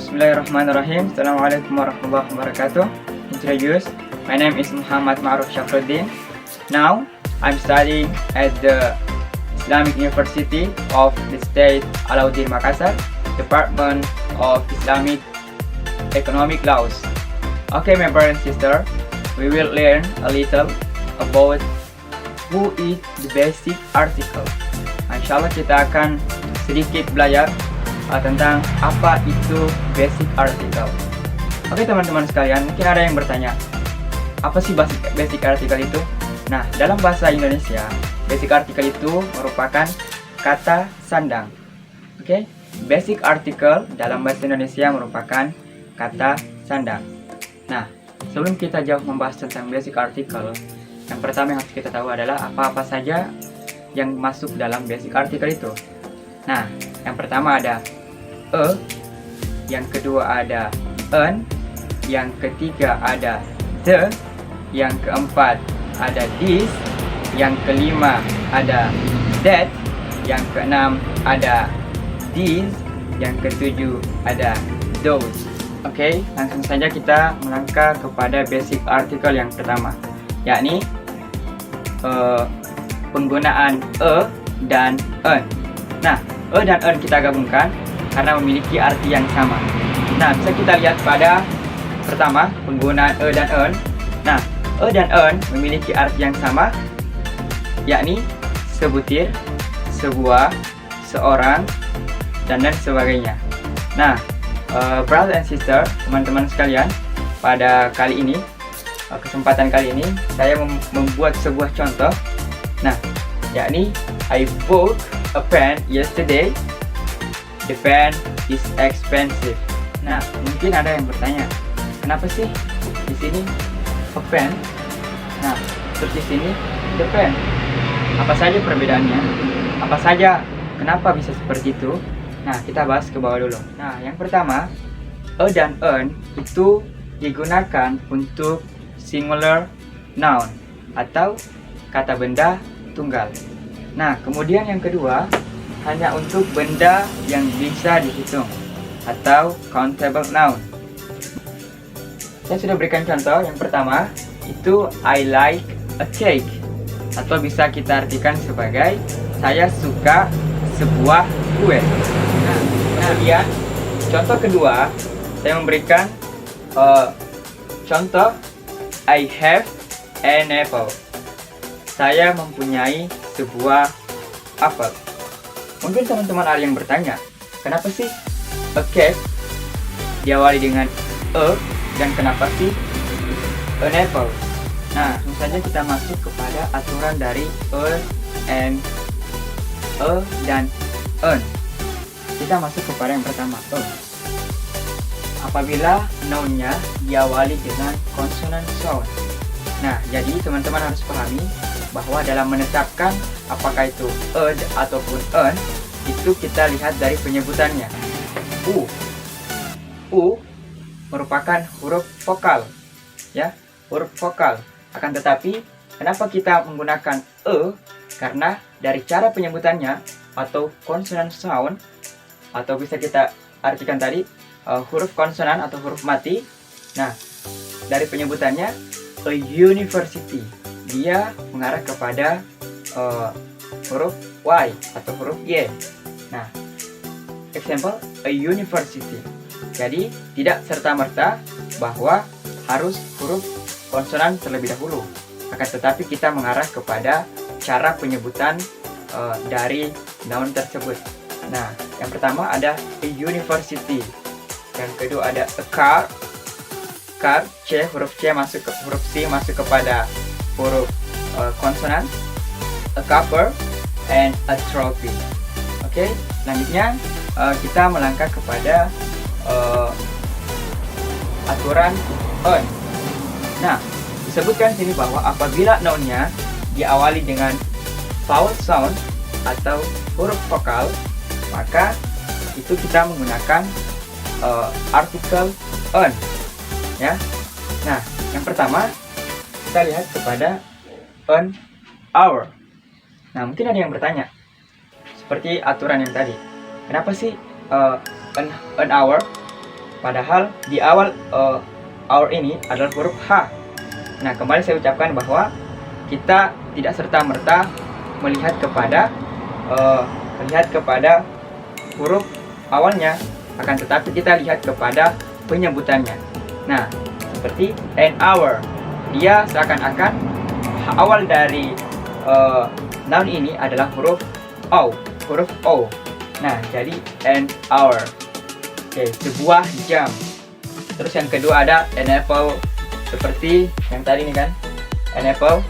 Bismillahirrahmanirrahim. Assalamualaikum warahmatullahi wabarakatuh. Introduce. My name is Muhammad Ma'ruf Syafruddin. Now, I'm studying at the Islamic University of the State Alauddin Makassar, Department of Islamic Economic Laws. Okay, my brother and sister, we will learn a little about who is the basic article. Insyaallah kita akan sedikit belajar tentang apa itu basic article. Oke teman-teman sekalian, mungkin ada yang bertanya, apa sih basic article itu? Nah, dalam bahasa Indonesia, basic article itu merupakan kata sandang. Oke, basic article dalam bahasa Indonesia merupakan kata sandang. Nah, sebelum kita jauh membahas tentang basic article, yang pertama yang harus kita tahu adalah apa-apa saja yang masuk dalam basic article itu. Nah, yang pertama ada yang kedua ada an, yang ketiga ada the, yang keempat ada this, yang kelima ada that, yang keenam ada these, yang ketujuh ada those. Oke, langsung saja kita melangkah kepada basic article yang pertama, yakni penggunaan dan an. Nah, dan an kita gabungkan karena memiliki arti yang sama. Nah, bisa kita lihat pada pertama, penggunaan dan an. Nah, dan an memiliki arti yang sama, yakni sebutir, sebuah, seorang, dan sebagainya. Nah, brother and sister, teman-teman sekalian, pada kali ini, kesempatan kali ini, saya membuat sebuah contoh. Nah, yakni I bought a pen yesterday. The pen is expensive. Nah, mungkin ada yang bertanya, kenapa sih di sini a pen? Nah, terus di sini the pen. Apa saja perbedaannya? Apa saja? Kenapa bisa seperti itu? Nah, kita bahas ke bawah dulu. Nah, yang pertama, dan an itu digunakan untuk singular noun atau kata benda tunggal. Nah, kemudian yang kedua, hanya untuk benda yang bisa dihitung atau countable noun. Saya sudah berikan contoh. Yang pertama itu I like a cake, atau bisa kita artikan sebagai saya suka sebuah kue. Nah, kemudian contoh kedua, saya memberikan contoh I have an apple. Saya mempunyai sebuah apel. Mungkin teman-teman ada yang bertanya, kenapa sih a cake diawali dengan dan kenapa sih an apple? Nah, langsung saja kita masuk kepada aturan dari dan an. Kita masuk kepada yang pertama, apabila nounnya diawali dengan consonant sound. Nah, jadi teman-teman harus pahami bahwa dalam menetapkan apakah itu ataupun an, itu kita lihat dari penyebutannya. U merupakan huruf vokal, ya, huruf vokal. Akan tetapi, kenapa kita menggunakan karena dari cara penyebutannya atau consonant sound, atau bisa kita artikan tadi huruf konsonan atau huruf mati. Nah, dari penyebutannya a university, dia mengarah kepada huruf Y atau huruf Y. Nah, example, a university. Jadi, tidak serta-merta bahwa harus huruf konsonan terlebih dahulu. Akan tetapi kita mengarah kepada cara penyebutan dari noun tersebut. Nah, yang pertama ada a university. Yang kedua ada a car. Car, huruf C masuk ke huruf C masuk kepada huruf konsonan. A copper and a trophy. Oke, selanjutnya kita melangkah kepada aturan on. Nah, disebutkan sini bahwa apabila nounnya diawali dengan vowel sound atau huruf vokal, maka itu kita menggunakan artikel on, ya. Nah, yang pertama kita lihat kepada an hour. Nah, mungkin ada yang bertanya, seperti aturan yang tadi, kenapa sih an hour? Padahal di awal our ini adalah huruf H. Nah, kembali saya ucapkan bahwa kita tidak serta-merta melihat kepada huruf awalnya, akan tetapi kita lihat kepada penyebutannya. Nah, seperti an hour, dia seakan-akan awal dari noun ini adalah huruf O. Nah, jadi an hour. Oke, sebuah jam. Terus yang kedua ada an apple, seperti yang tadi ini kan, an apple.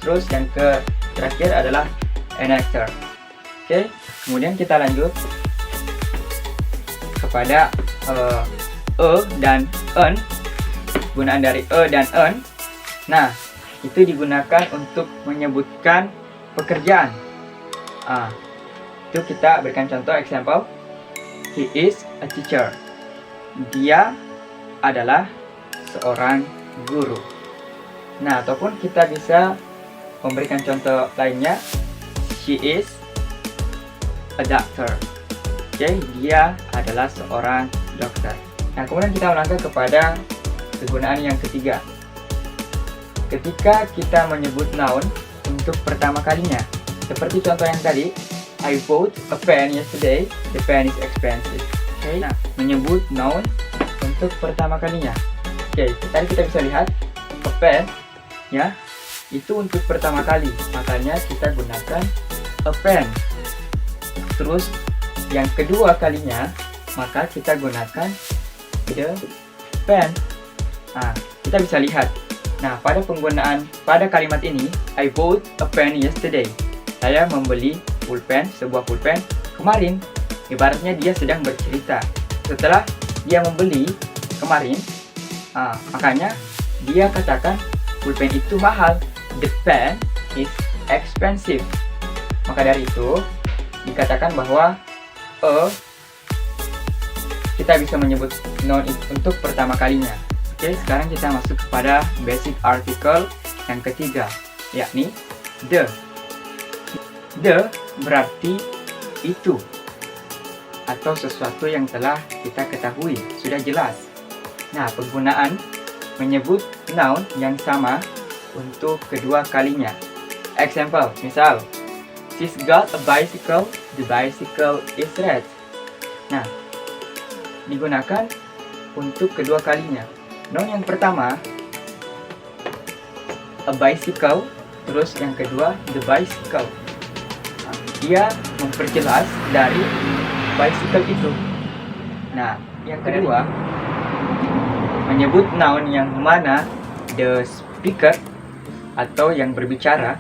Terus yang terakhir adalah an actor. Oke, kemudian kita lanjut kepada dan en. Gunaan dari dan en. Nah, itu digunakan untuk menyebutkan pekerjaan. Itu kita berikan contoh example. He is a teacher. Dia adalah seorang guru. Nah, ataupun kita bisa memberikan contoh lainnya. She is a doctor. Oke, dia adalah seorang dokter. Nah, kemudian kita melangkah kepada kegunaan yang ketiga. Ketika kita menyebut noun untuk pertama kalinya, seperti contoh yang tadi, I bought a pen yesterday. The pen is expensive. Oke, nah, menyebut noun untuk pertama kalinya. Oke, tadi kita bisa lihat a pen, ya, itu untuk pertama kali, makanya kita gunakan a pen. Terus yang kedua kalinya, maka kita gunakan the pen. Nah, kita bisa lihat. Nah, pada kalimat ini, I bought a pen yesterday. Saya membeli pulpen, sebuah pulpen kemarin. Ibaratnya dia sedang bercerita. Setelah dia membeli kemarin, makanya dia katakan pulpen itu mahal. The pen is expensive. Maka dari itu dikatakan bahwa kita bisa menyebut noun untuk pertama kalinya. Oke, sekarang kita masuk kepada basic article yang ketiga, yakni the. The berarti itu atau sesuatu yang telah kita ketahui, sudah jelas. Nah, penggunaan menyebut noun yang sama untuk kedua kalinya. Example, misal, she's got a bicycle, the bicycle is red. Nah, digunakan untuk kedua kalinya. Noun yang pertama, a bicycle, terus yang kedua, the bicycle. Nah, dia memperjelas dari bicycle itu. Nah, yang kedua, menyebut noun yang mana the speaker atau yang berbicara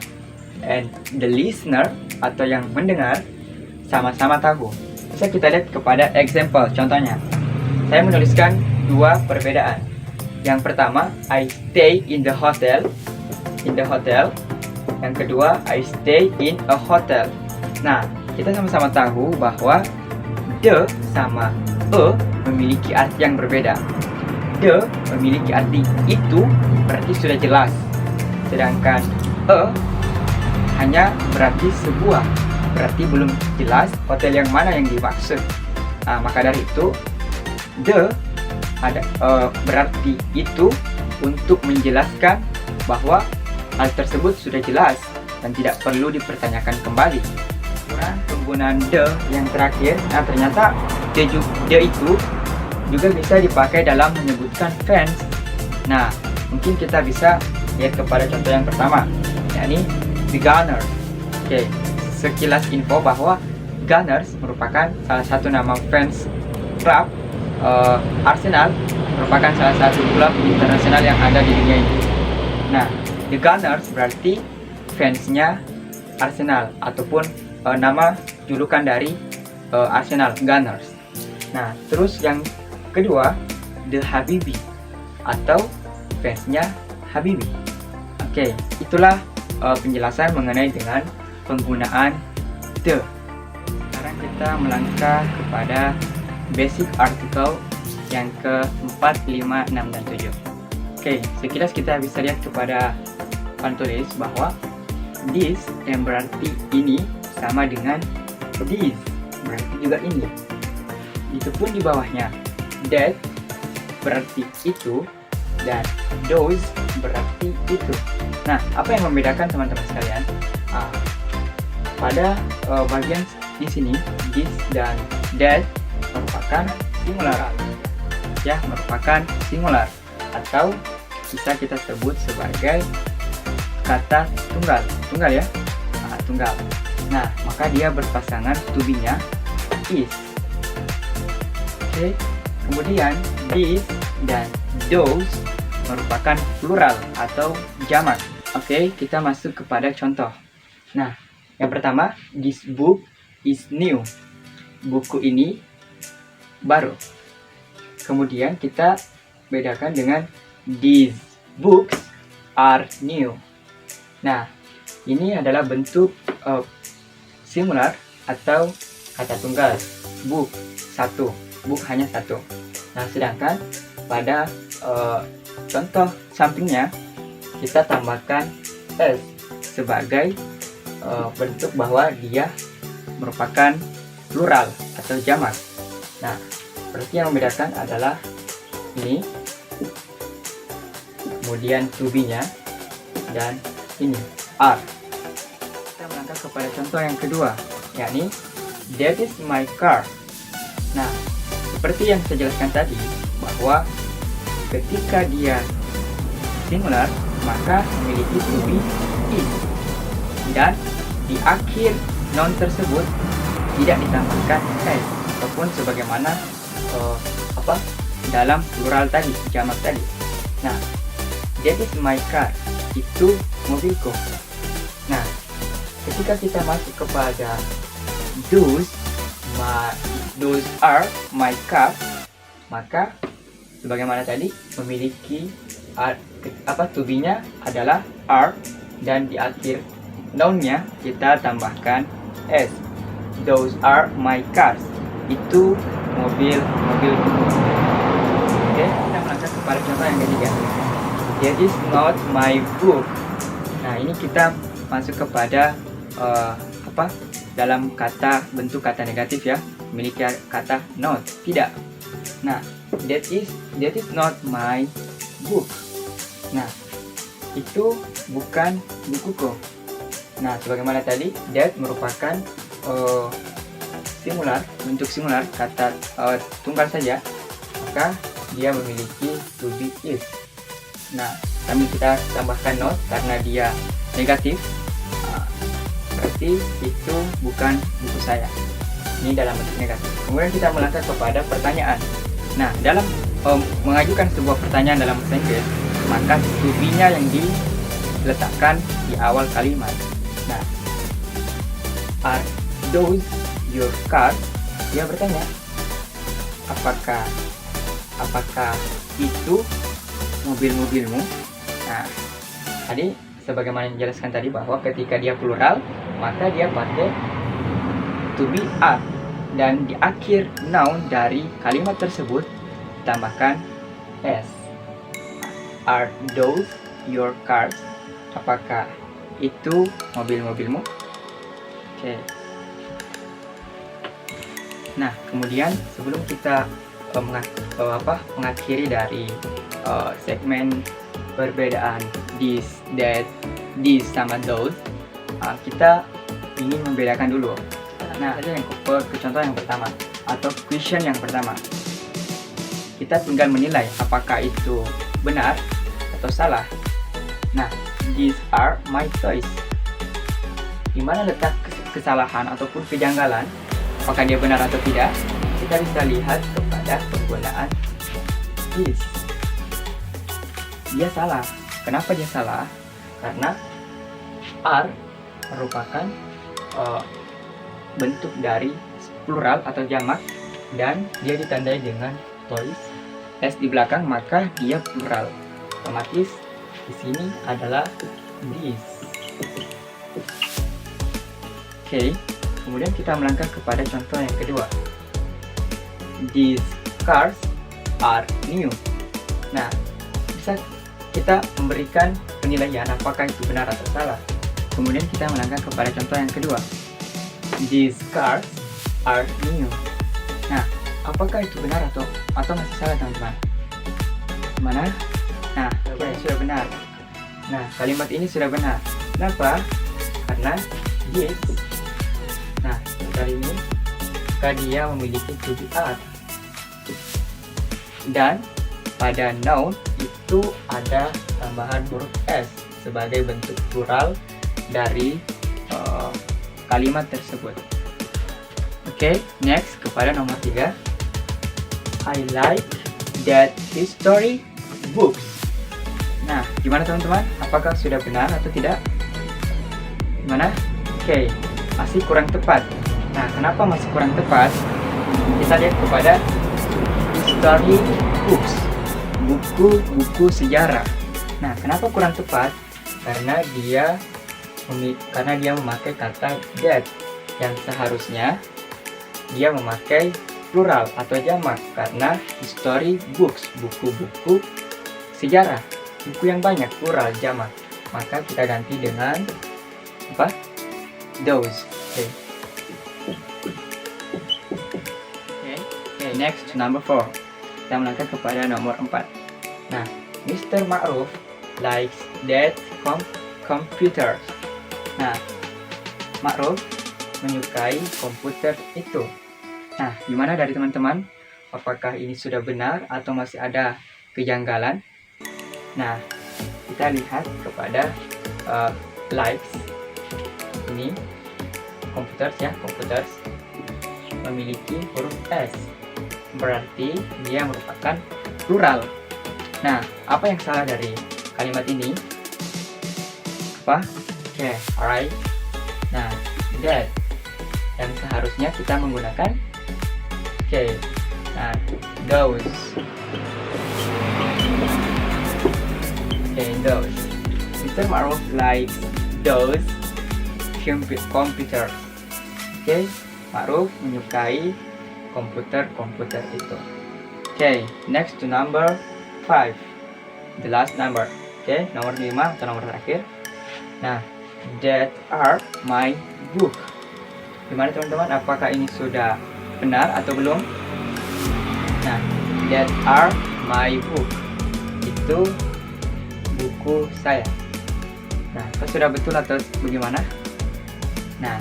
and the listener atau yang mendengar sama-sama tahu. Bisa kita lihat kepada example, contohnya. Saya menuliskan dua perbedaan. Yang pertama, I stay in the hotel. Yang kedua, I stay in a hotel. Nah, kita sama-sama tahu bahwa the sama memiliki arti yang berbeda. The memiliki arti itu, berarti sudah jelas. Sedangkan hanya berarti sebuah, berarti belum jelas hotel yang mana yang dimaksud. Nah, maka dari itu the berarti itu untuk menjelaskan bahwa hal tersebut sudah jelas dan tidak perlu dipertanyakan kembali. Penggunaan the yang terakhir, nah ternyata the itu juga bisa dipakai dalam menyebutkan fans. Nah, mungkin kita bisa lihat kepada contoh yang pertama, yakni the Gunners. Oke, sekilas info bahwa Gunners merupakan salah satu nama fans klub Arsenal, merupakan salah satu klub internasional yang ada di dunia ini. Nah, the Gunners berarti fansnya Arsenal ataupun nama julukan dari Arsenal, Gunners. Nah, terus yang kedua, the Habibi atau fansnya Habibi. Oke, itulah penjelasan mengenai dengan penggunaan the. Sekarang kita melangkah kepada basic article yang ke-4, 5, 6, dan 7. Oke, sekilas kita bisa lihat kepada papan tulis bahwa this yang berarti ini sama dengan this berarti juga ini. Itu pun di bawahnya that berarti itu, dan those berarti itu. Nah, apa yang membedakan teman-teman sekalian? Pada bagian di sini, this dan that merupakan singular, ya, merupakan singular, atau bisa kita sebut sebagai kata tunggal ya, tunggal. Nah, maka dia berpasangan to be-nya is. Oke, kemudian this dan those merupakan plural atau jamak. Oke, kita masuk kepada contoh. Nah, yang pertama, this book is new. Buku ini baru. Kemudian kita bedakan dengan these books are new. Nah, ini adalah bentuk singular atau kata tunggal. Book satu, book hanya satu. Nah, sedangkan pada contoh sampingnya kita tambahkan s sebagai bentuk bahwa dia merupakan plural atau jamak. Nah, berarti yang membedakan adalah ini, kemudian to be-nya, dan ini are. Kita melangkah kepada contoh yang kedua, yakni that is my car. Nah, seperti yang saya jelaskan tadi, bahwa ketika dia singular maka memiliki to be is, dan di akhir noun tersebut tidak ditambahkan s ataupun sebagaimana dalam plural tadi, jamak tadi. Nah, that is my car, itu mobilku. Nah, ketika kita masuk kepada those are my car, maka sebagaimana tadi memiliki to be-nya adalah are, dan di akhir noun-nya kita tambahkan s. Those are my cars, itu mobilku. Oke, kita melangkah kepada contoh yang ketiga. That is not my book. Nah, ini kita masuk kepada dalam bentuk kata negatif ya, memiliki kata not, tidak. Nah, that is not my book. Nah, itu bukan bukuku. Nah, sebagaimana tadi, that merupakan singular, bentuk singular, kata tunggal saja, maka dia memiliki to be is. Nah, kami kita tambahkan not karena dia negatif, berarti itu bukan buku saya. Ini dalam bentuk negatif. Kemudian kita melangkah kepada pertanyaan. Nah, dalam mengajukan sebuah pertanyaan dalam bahasa Inggris, maka to be-nya yang diletakkan di awal kalimat. Nah, are those your cars? Dia bertanya, apakah itu mobil-mobilmu? Nah, tadi sebagaimana yang dijelaskan tadi bahwa ketika dia plural, maka dia pakai to be are, dan di akhir noun dari kalimat tersebut tambahkan s. Are those your cars? Apakah itu mobil-mobilmu? Oke. Nah, kemudian sebelum kita mengakhiri dari segmen perbedaan this, that, this sama those, kita ingin membedakan dulu. Nah, ada yang ke contoh yang pertama atau question yang pertama. Kita tinggal menilai apakah itu benar atau salah. Nah, these are my toys. Di mana letak kesalahan ataupun kejanggalan, apakah dia benar atau tidak? Kita bisa lihat kepada penggunaan this. Dia salah. Kenapa dia salah? Karena are merupakan bentuk dari plural atau jamak, dan dia ditandai dengan toys, s di belakang, maka dia plural. Otomatis di sini adalah this. Oke, kemudian kita melangkah kepada contoh yang kedua. These cars are new. Nah, bisa kita memberikan penilaian apakah itu benar atau salah. Kemudian kita melangkah kepada contoh yang kedua. These cars are new. Nah, apakah itu benar atau masih salah, teman-teman? Mana? Nah, sudah benar. Nah, kalimat ini sudah benar. Kenapa? Karena this. Nah, kali ini dia memiliki to be are. Dan pada noun itu ada tambahan huruf s sebagai bentuk plural dari kalimat tersebut. Oke, next kepada nomor 3. I like that history books. Nah, gimana teman-teman? Apakah sudah benar atau tidak? Gimana? Oke, masih kurang tepat. Nah, kenapa masih kurang tepat? Kita lihat kepada history books, buku-buku sejarah. Nah, kenapa kurang tepat? Karena dia memakai kata that yang seharusnya dia memakai plural atau jamak, karena history books, buku-buku sejarah, buku yang banyak, plural, jamak. Maka kita ganti dengan apa? Those. Okay, next to number 4. Kita melangkah kepada nomor 4. Nah, Mr. Ma'ruf likes that computers. Nah, Ma'ruf menyukai komputer itu. Nah, gimana dari teman-teman? Apakah ini sudah benar atau masih ada kejanggalan? Nah, kita lihat kepada likes. Ini computers memiliki huruf S. Berarti dia merupakan plural. Nah, apa yang salah dari kalimat ini? Apa? Oke, alright. Nah, that yang seharusnya kita menggunakan nah, those. Those. Mr. Ma'ruf likes those computers. Ma'ruf menyukai komputer itu. Next to number 5. The last number. Nomor 5 atau nomor terakhir. Nah, that are my book. Gimana teman-teman? Apakah ini sudah benar atau belum? Nah, that are my book. Itu buku saya. Nah, itu sudah betul atau bagaimana? Nah,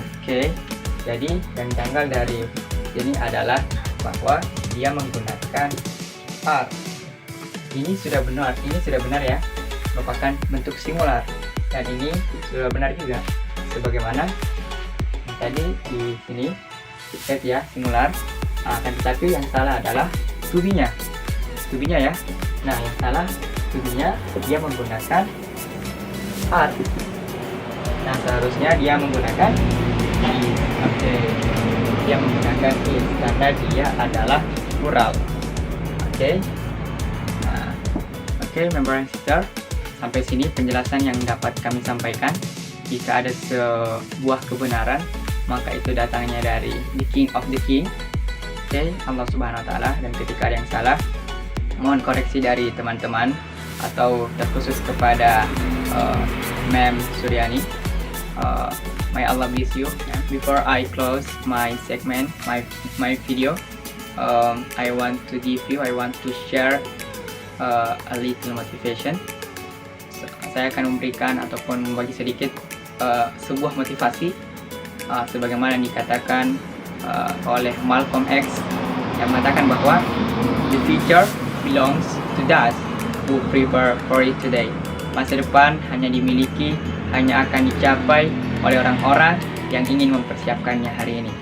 jadi yang janggal dari ini adalah bahwa dia menggunakan are. Ini sudah benar ya, merupakan bentuk singular. Dan ini sudah benar juga, sebagaimana tadi di sini set ya, singular. Akan tetapi yang salah adalah to be-nya ya. Nah, yang salah to be-nya, dia menggunakan are. Nah, seharusnya dia menggunakan is. Dia menggunakan is karena dia adalah plural. Member and sister, sampai sini penjelasan yang dapat kami sampaikan. Jika ada sebuah kebenaran, maka itu datangnya dari the King of the King, Allah Subhanahu wa Ta'ala. Dan ketika ada yang salah, mohon koreksi dari teman-teman atau terkhusus kepada Ma'am Suryani. May Allah bless you. Before I close my segment, my video, I want to share a little motivation. Saya akan memberikan ataupun membagi sedikit sebuah motivasi sebagaimana dikatakan oleh Malcolm X, yang mengatakan bahwa the future belongs to those who prepare for it today. Masa depan hanya akan dicapai oleh orang-orang yang ingin mempersiapkannya hari ini.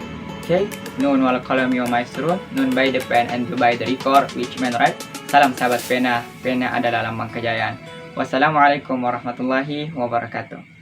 Nun wal qalami wa maisrun, nun by the pen and by the record which man write. Salam sahabat pena adalah lambang kejayaan. Wassalamualaikum warahmatullahi wabarakatuh.